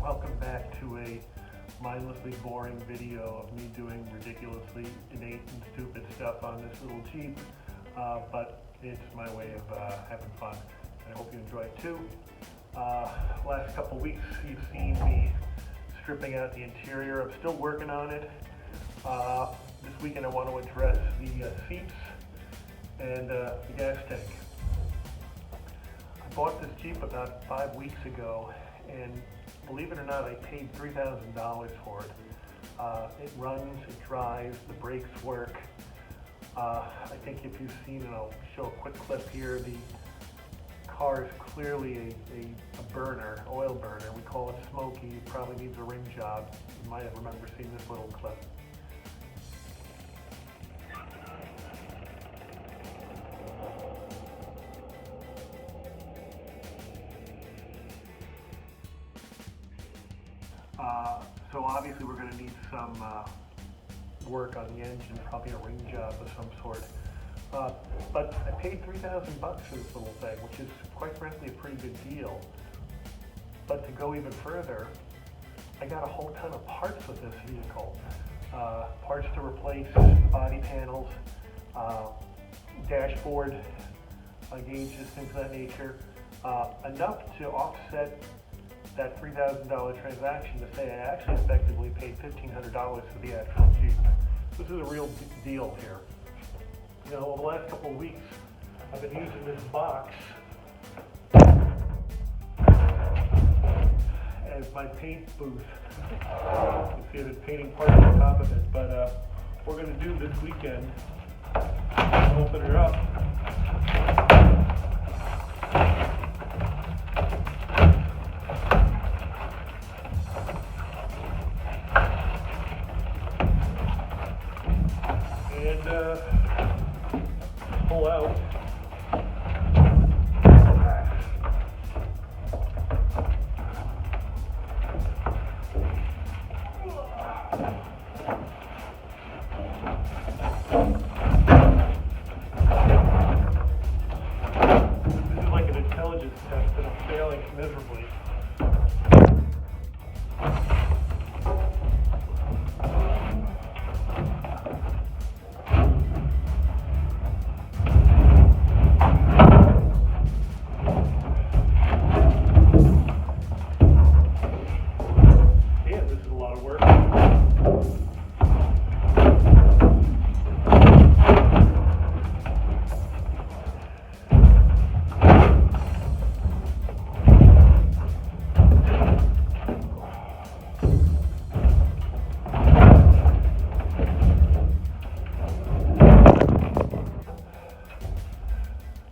Welcome back to a mindlessly boring video of me doing ridiculously innate and stupid stuff on this little Jeep, but it's my way of having fun. I hope you enjoy it too. Last couple weeks you've seen me stripping out the interior. I'm still working on it. This weekend I want to address the seats and the gas tank. I bought this Jeep about 5 weeks ago, and believe it or not, I paid $3,000 for it. It runs, it drives, the brakes work. I think if you've seen it, I'll show a quick clip here. The car is clearly a burner, oil burner. We call it Smokey. It probably needs a rim job. You might have remember seeing this little clip. So obviously we're going to need some work on the engine, probably a ring job of some sort. But I paid $3,000 for this little thing, which is quite frankly a pretty good deal. But to go even further, I got a whole ton of parts with this vehicle. Parts to replace body panels, dashboard gauges, things of that nature. Enough to offset that $3,000 transaction to say I actually effectively paid $1,500 for the actual Jeep. This is a real deal here. You know, over the last couple of weeks, I've been using this box as my paint booth. You can see there's painting parts on top of it, but we're going to do this weekend. Open it up. And pull out this is like an intelligence test and I'm failing miserably.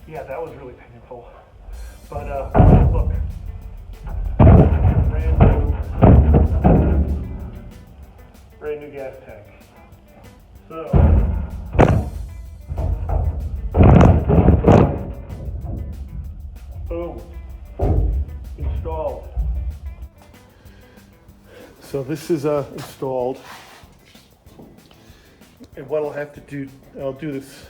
Yeah, that was really painful. But look, brand new gas tank. So boom, installed. So this is installed, and what I'll have to do, I'll do this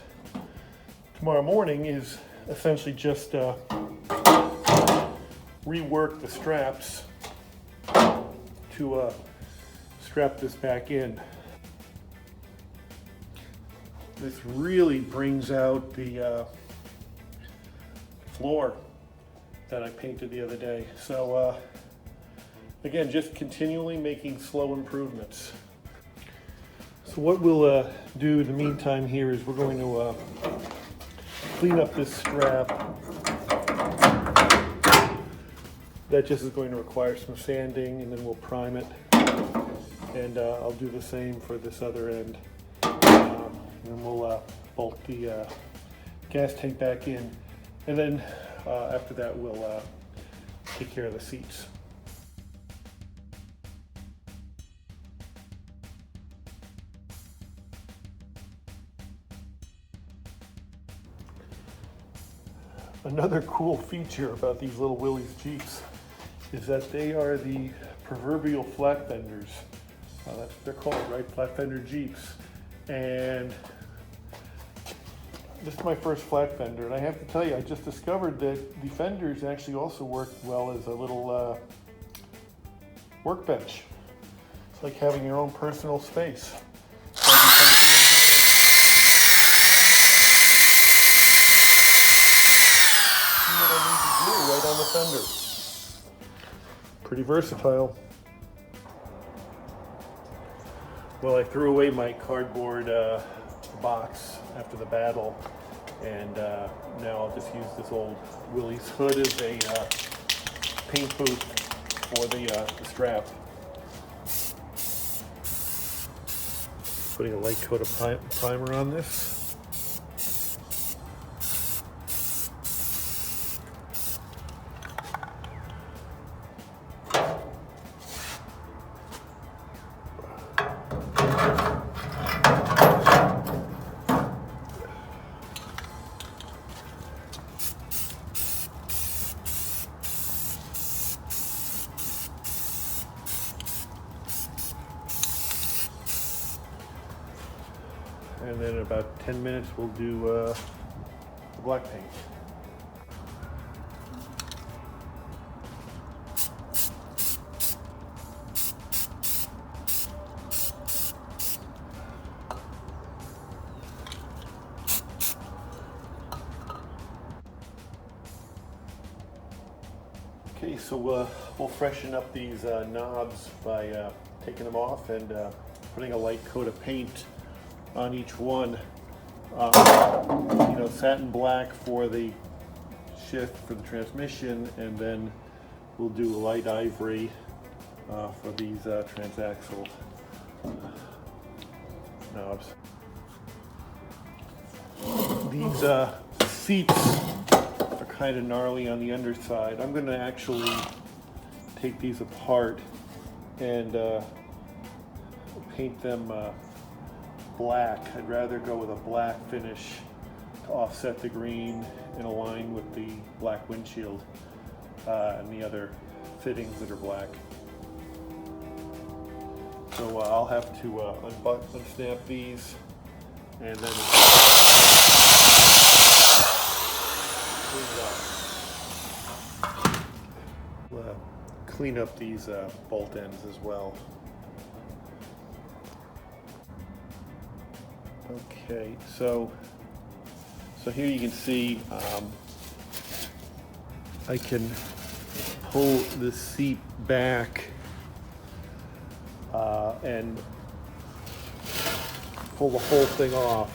tomorrow morning, is essentially just rework the straps to strap this back in. This really brings out the floor that I painted the other day. So again, just continually making slow improvements. So what we'll do in the meantime here is we're going to clean up this strap. That just is going to require some sanding, and then we'll prime it. And I'll do the same for this other end. And then we'll bolt the gas tank back in. And then after that, we'll take care of the seats. Another cool feature about these little Willys Jeeps is that they are the proverbial flat fenders. That's what they're called, right? Flat fender Jeeps. And this is my first flat fender, and I have to tell you, I just discovered that the fenders actually also work well as a little workbench. It's like having your own personal space. See what I need to do right on the fender. Pretty versatile. Well, I threw away my cardboard box after the battle, and now I'll just use this old Willys hood as a paint booth for the strap. Putting a light coat of primer on this. And then in about 10 minutes we'll do the black paint. Okay, so we'll freshen up these knobs by taking them off and putting a light coat of paint on each one. Satin black for the shift for the transmission, and then we'll do a light ivory for these transaxle knobs. These seats are kind of gnarly on the underside. I'm going to actually take these apart and paint them black. I'd rather go with a black finish to offset the green and align with the black windshield and the other fittings that are black. So I'll have to unsnap these and then clean up these bolt ends as well. Okay, so here you can see I can pull the seat back and pull the whole thing off,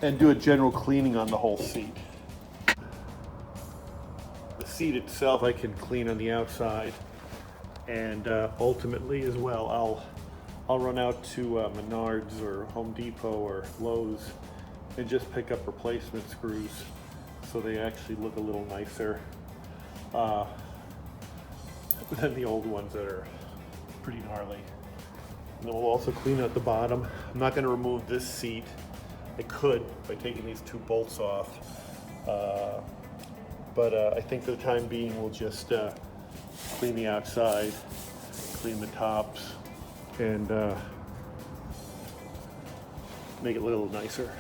and do a general cleaning on the whole seat. The seat itself I can clean on the outside. And ultimately as well, I'll run out to Menards or Home Depot or Lowe's and just pick up replacement screws so they actually look a little nicer than the old ones that are pretty gnarly. And then we'll also clean out the bottom. I'm not going to remove this seat. I could by taking these two bolts off, but I think for the time being we'll just clean the outside, clean the tops, and make it a little nicer.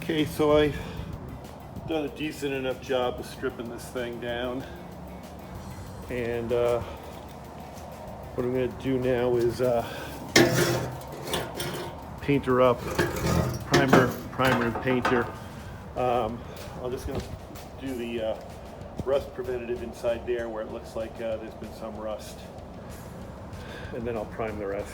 Okay, so I've done a decent enough job of stripping this thing down, and what I'm going to do now is paint her up, primer and paint her. I'm just going to do the rust preventative inside there where it looks like there's been some rust, and then I'll prime the rest.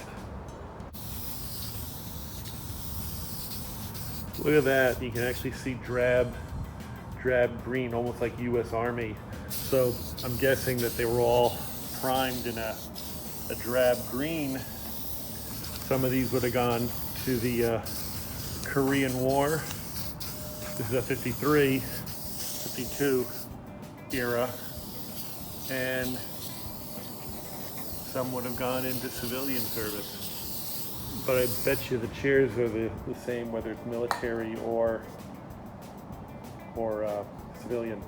Look at that, you can actually see drab green, almost like US Army. So I'm guessing that they were all primed in a drab green. Some of these would have gone to the Korean War. This is a 53, 52 era. And some would have gone into civilian service. But I bet you the chairs are the same, whether it's military or civilian.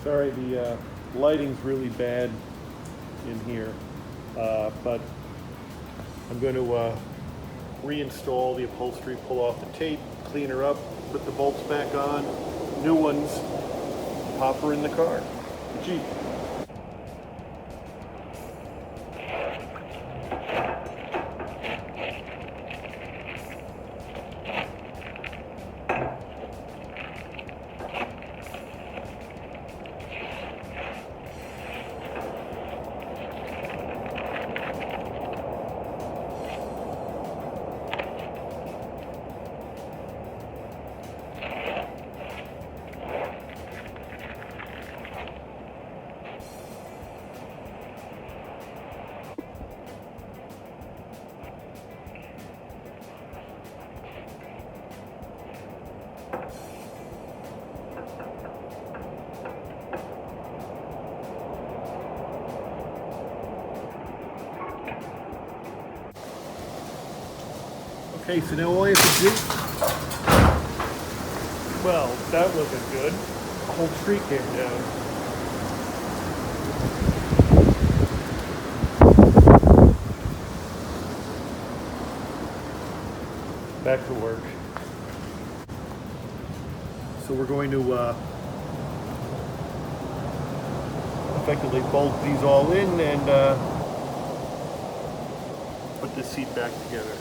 Sorry, the lighting's really bad in here, but I'm going to reinstall the upholstery, pull off the tape, clean her up, put the bolts back on, new ones, pop her in the car, the Jeep. Okay, so now all I have to do, well, that wasn't good. The whole street came down. Back to work. So we're going to effectively bolt these all in and put this seat back together.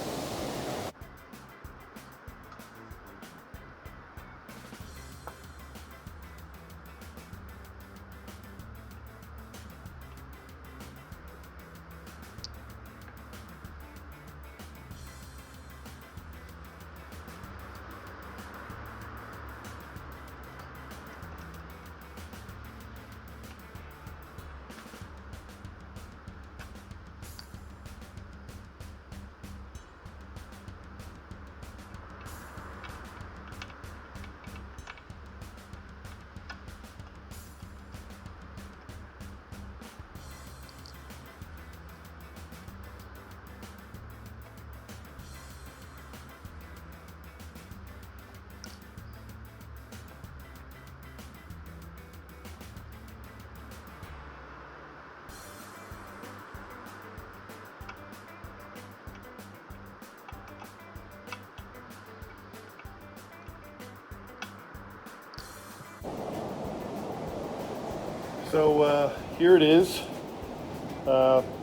So here it is,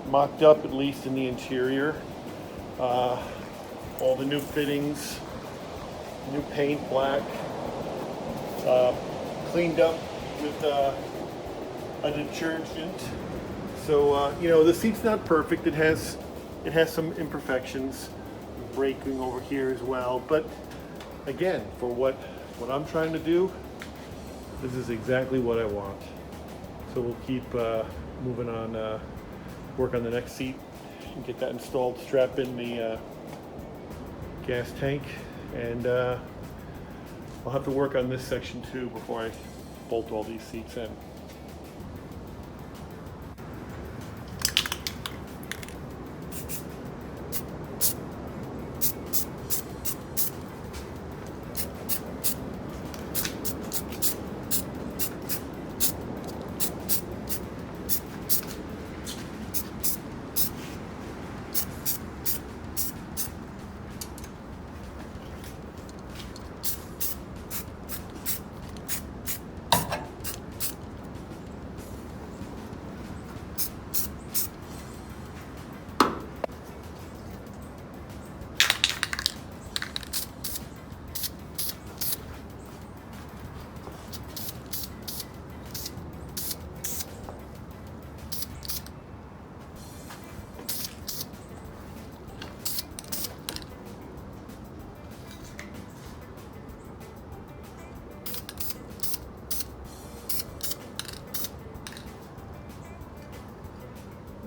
mocked up at least in the interior. All the new fittings, new paint, black, cleaned up with a detergent. So you know, the seat's not perfect. It has some imperfections, breaking over here as well. But again, for what I'm trying to do, This is exactly what I want. So we'll keep moving on, work on the next seat and get that installed, strap in the gas tank, and I'll have to work on this section too before I bolt all these seats in.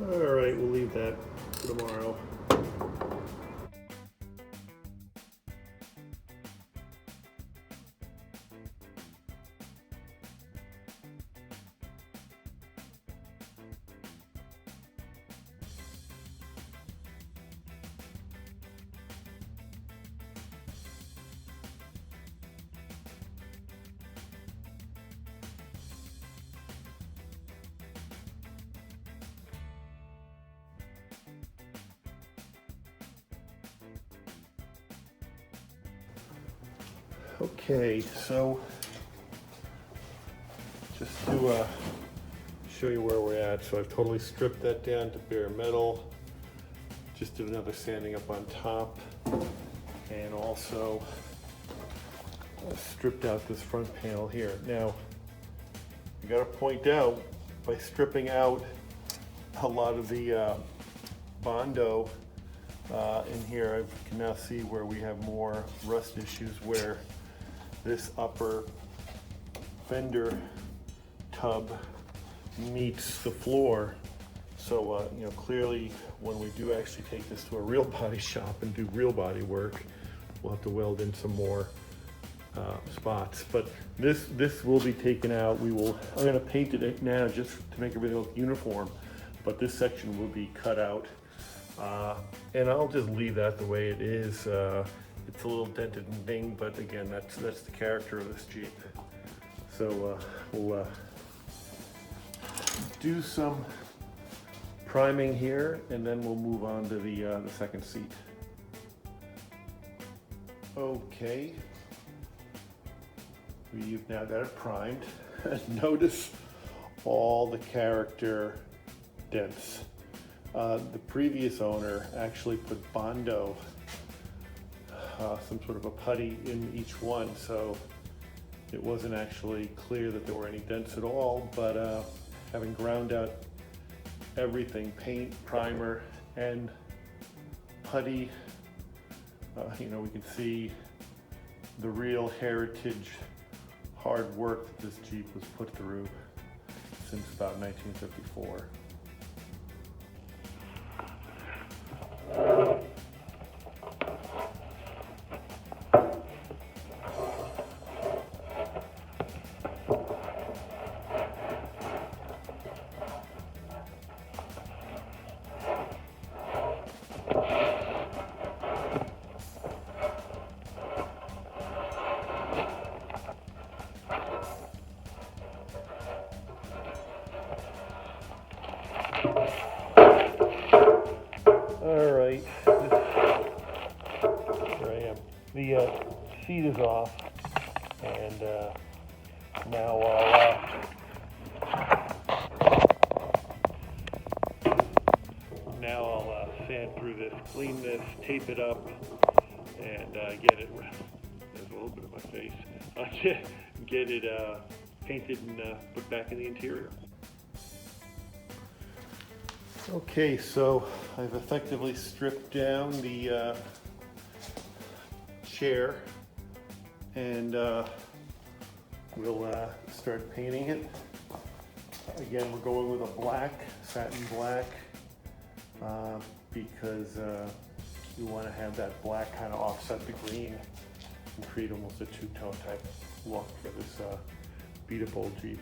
All right, we'll leave that for tomorrow. Okay, so just to show you where we're at, so I've totally stripped that down to bare metal. Just did another sanding up on top, and also stripped out this front panel here. Now, I gotta point out, by stripping out a lot of the Bondo in here, I can now see where we have more rust issues, where this upper fender tub meets the floor. So, you know, clearly when we do actually take this to a real body shop and do real body work, we'll have to weld in some more spots. But this will be taken out. I'm gonna paint it now just to make everything look uniform, but this section will be cut out. And I'll just leave that the way it is. It's a little dented and dinged, but again, that's the character of this Jeep. So we'll do some priming here, and then we'll move on to the second seat. Okay, we've now got it primed. Notice all the character dents. The previous owner actually put Bondo, some sort of a putty in each one, so it wasn't actually clear that there were any dents at all, but having ground out everything, paint, primer, and putty, you know, we can see the real heritage hard work that this Jeep was put through since about 1954. All right, here I am. The seat is off, and now I'll sand through this, clean this, tape it up, and get it. There's a little bit of my face. Get it painted and put back in the interior. Okay, so I've effectively stripped down the chair and we'll start painting it. Again, we're going with a black, satin black, because you want to have that black kind of offset the green and create almost a two-tone type look for this beat-up old Jeep.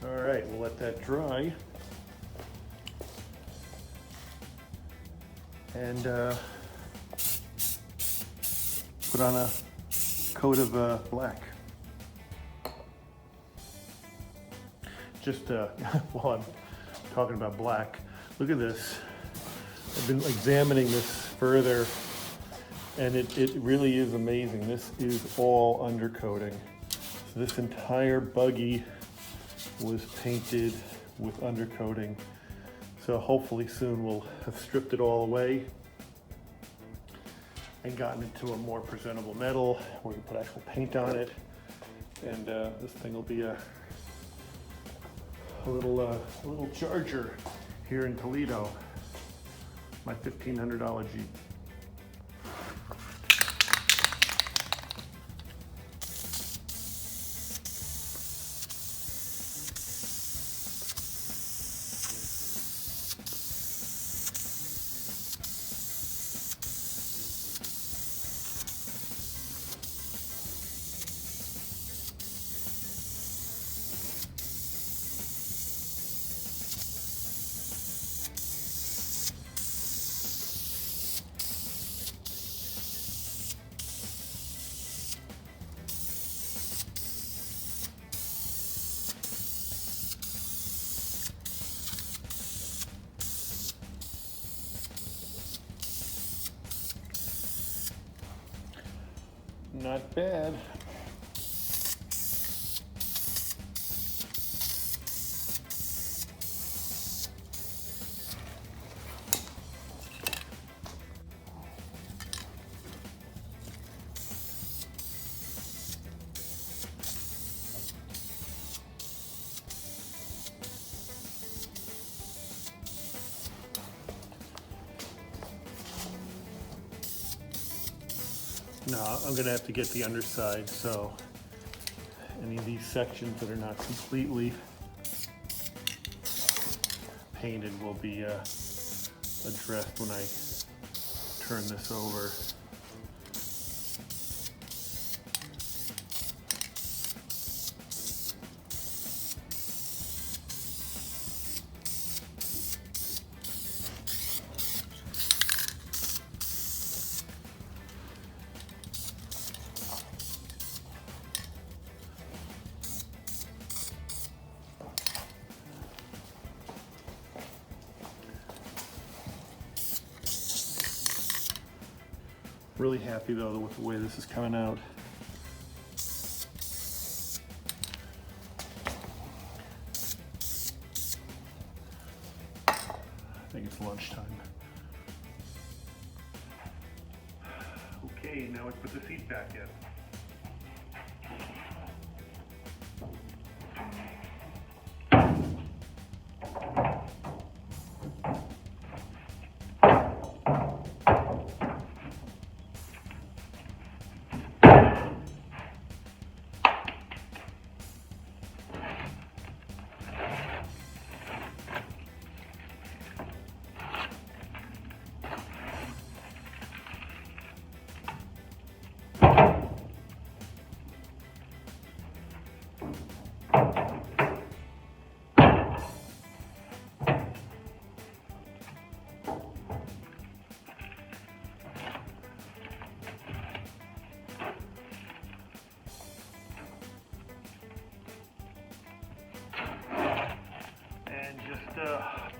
All right, we'll let that dry. And put on a coat of black. Just while I'm talking about black, look at this. I've been examining this further, and it really is amazing. This is all undercoating. So this entire buggy was painted with undercoating. So hopefully soon we'll have stripped it all away and gotten it to a more presentable metal where we put actual paint on it. And this thing will be a little charger here in Toledo. My $1,500 Jeep. Not bad. No, I'm gonna have to get the underside, so any of these sections that are not completely painted will be addressed when I turn this over. Really happy though with the way this is coming out. I think it's lunchtime. Okay, now let's put the seat back in.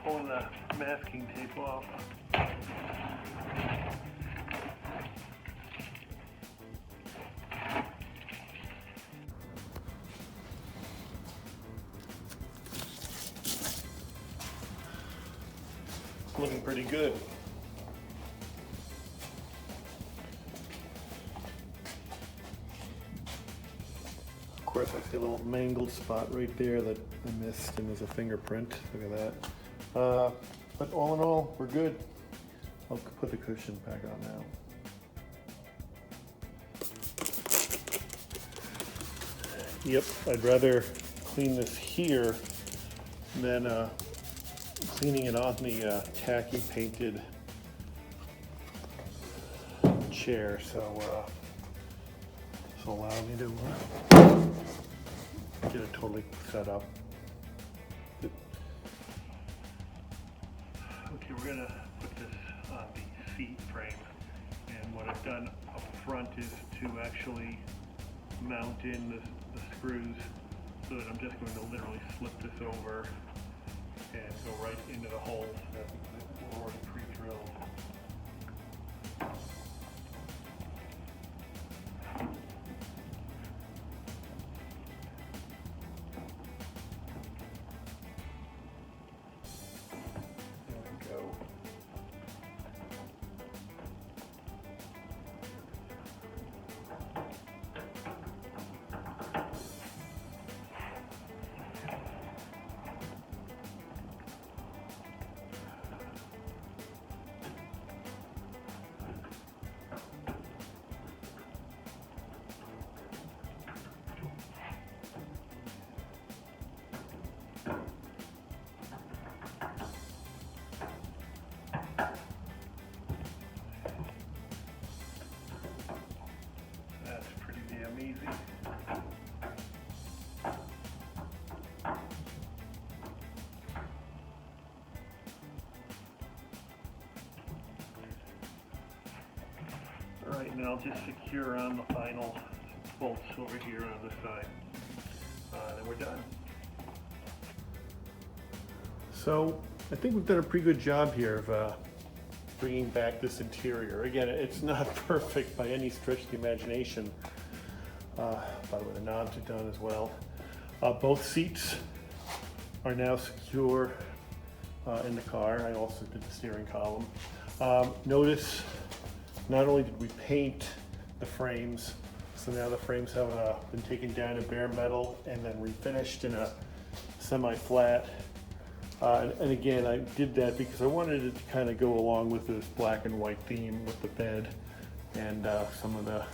Pulling the masking tape off. Looking pretty good. Of course, I see a little mangled spot right there that I missed, and there's a fingerprint. Look at that. But all in all, we're good. I'll put the cushion back on now. Yep, I'd rather clean this here than cleaning it on the tacky painted chair. So this will allow me to get it totally set up. Okay, we're gonna put this on the seat frame, and what I've done up front is to actually mount in the screws so that I'm just going to literally slip this over and go right into the holes that were already pre-drilled. Easy. All right, now I'll just secure on the final bolts over here on the side. Then we're done. So I think we've done a pretty good job here of bringing back this interior. Again, it's not perfect by any stretch of the imagination. By the way, the knobs are done as well. Both seats are now secure in the car. I also did the steering column. Notice, not only did we paint the frames, so now the frames have been taken down to bare metal and then refinished in a semi-flat. And again, I did that because I wanted it to kind of go along with this black and white theme with the bed. and some of the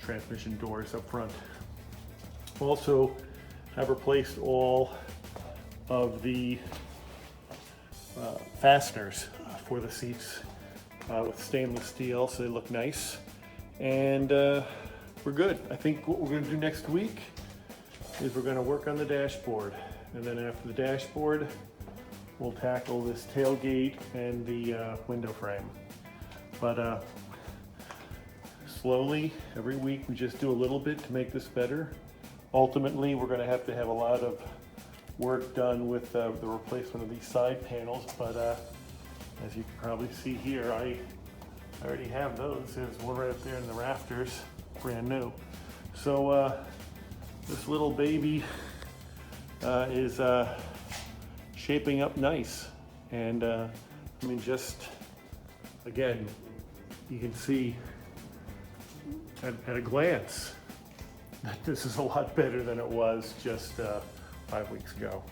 transmission doors up front. Also have replaced all of the fasteners for the seats with stainless steel, so they look nice. And we're good. I think what we're going to do next week is we're going to work on the dashboard, and then after the dashboard we'll tackle this tailgate and the window frame. But slowly, every week we just do a little bit to make this better. Ultimately, we're going to have a lot of work done with the replacement of these side panels, but as you can probably see here, I already have those. There's one right up there in the rafters, brand new. So this little baby is shaping up nice. And I mean, just again, you can see at a glance that this is a lot better than it was just 5 weeks ago.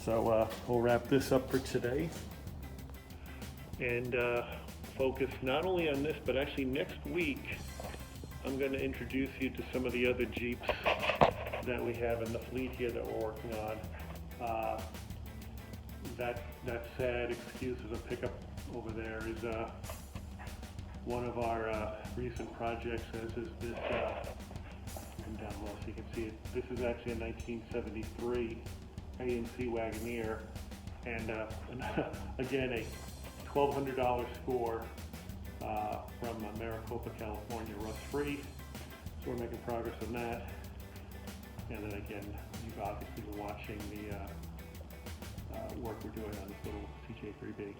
So we'll wrap this up for today and focus not only on this, but actually next week I'm going to introduce you to some of the other Jeeps that we have in the fleet here that we're working on. That sad excuse of a pickup over there is one of our recent projects, as is this, down low so you can see it. This is actually a 1973 ANC Wagoneer, and again a $1,200 score from Maricopa, California, rust-free. So we're making progress on that. And then again, you've obviously been watching the work we're doing on this little CJ3b.